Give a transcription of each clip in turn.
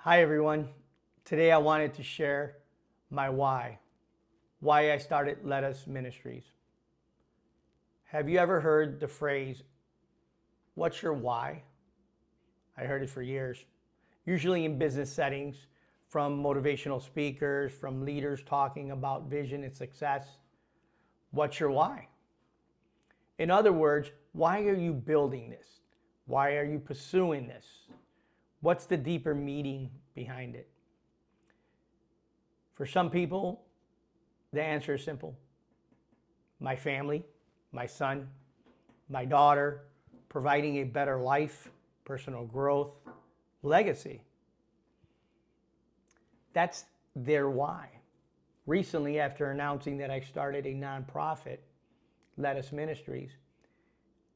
Hi, everyone. Today I wanted to share my why I started Let Us Ministries. Have you ever heard the phrase, what's your why? I heard it for years, usually in business settings, from motivational speakers, from leaders talking about vision and success. What's your why? In other words, why are you building this? Why are you pursuing this? What's the deeper meaning behind it? For some people, the answer is simple. My family, my son, my daughter, providing a better life, personal growth, legacy. That's their why. Recently, after announcing that I started a nonprofit, Let Us Ministries,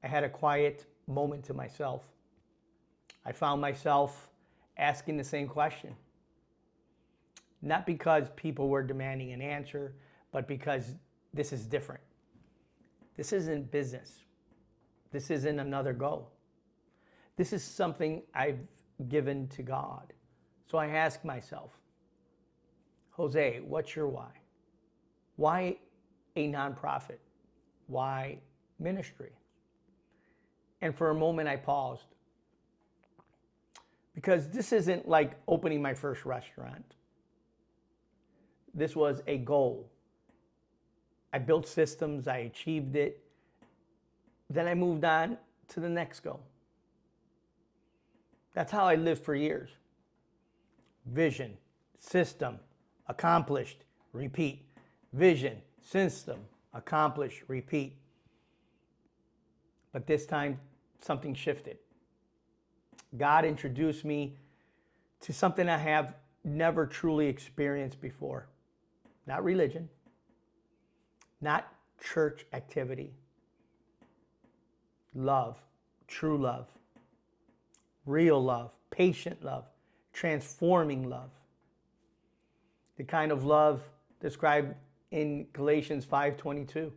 I had a quiet moment to myself. I found myself asking the same question. Not because people were demanding an answer, but because this is different. This isn't business. This isn't another go. This is something I've given to God. So I ask myself, Jose, what's your why? Why a nonprofit? Why ministry? And for a moment I paused. Because this isn't like opening my first restaurant. This was a goal. I built systems, I achieved it. Then I moved on to the next goal. That's how I lived for years. Vision, system, accomplished, repeat. Vision, system, accomplish, repeat. But this time, something shifted. God introduced me to something I have never truly experienced before. Not religion, not church activity. Love, true love, real love, patient love, transforming love. The kind of love described in Galatians 5:22.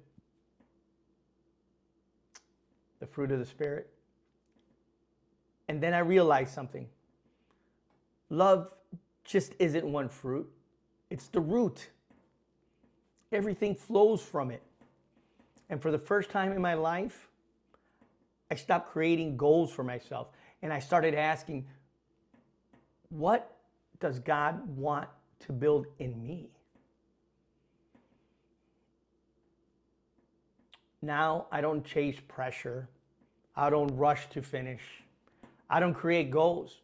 The fruit of the Spirit. And then I realized something. Love just isn't one fruit. It's the root. Everything flows from it. And for the first time in my life, I stopped creating goals for myself. And I started asking, what does God want to build in me? Now I don't chase pressure. I don't rush to finish. I don't create goals.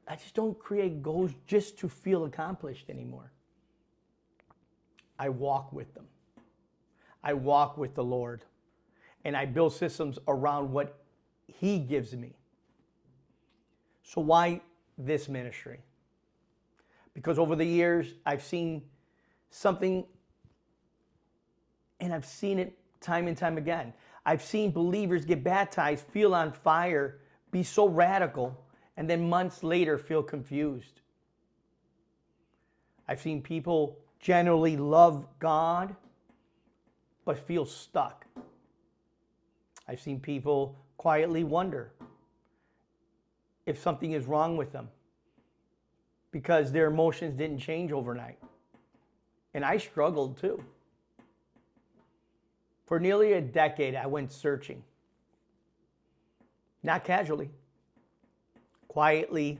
I just don't create goals just to feel accomplished anymore. I walk with them. I walk with the Lord. And I build systems around what He gives me. So why this ministry? Because over the years, I've seen something, and I've seen it time and time again. I've seen believers get baptized, feel on fire, be so radical, and then months later feel confused. I've seen people generally love God, but feel stuck. I've seen people quietly wonder if something is wrong with them because their emotions didn't change overnight. And I struggled too. For nearly a decade, I went searching. Not casually. Quietly,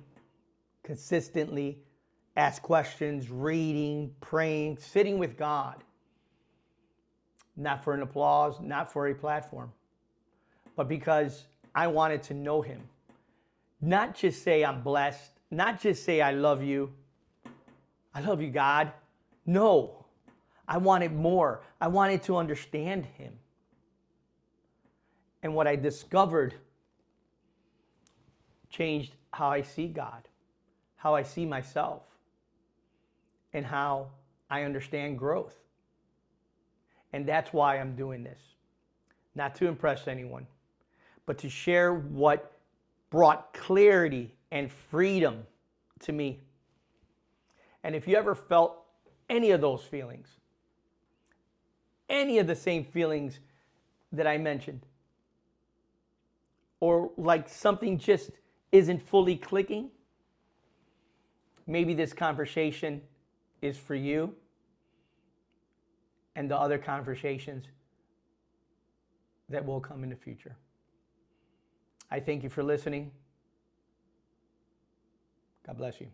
consistently, ask questions, reading, praying, sitting with God. Not for an applause, not for a platform, but because I wanted to know Him. Not just say I'm blessed, not just say I love you. I love you, God. No, I wanted more. I wanted to understand Him. And what I discovered changed how I see God, how I see myself, and how I understand growth. And that's why I'm doing this. Not to impress anyone, but to share what brought clarity and freedom to me. And if you ever felt any of those feelings, any of the same feelings that I mentioned, or like something just isn't fully clicking, maybe this conversation is for you, and the other conversations that will come in the future. I thank you for listening. God bless you.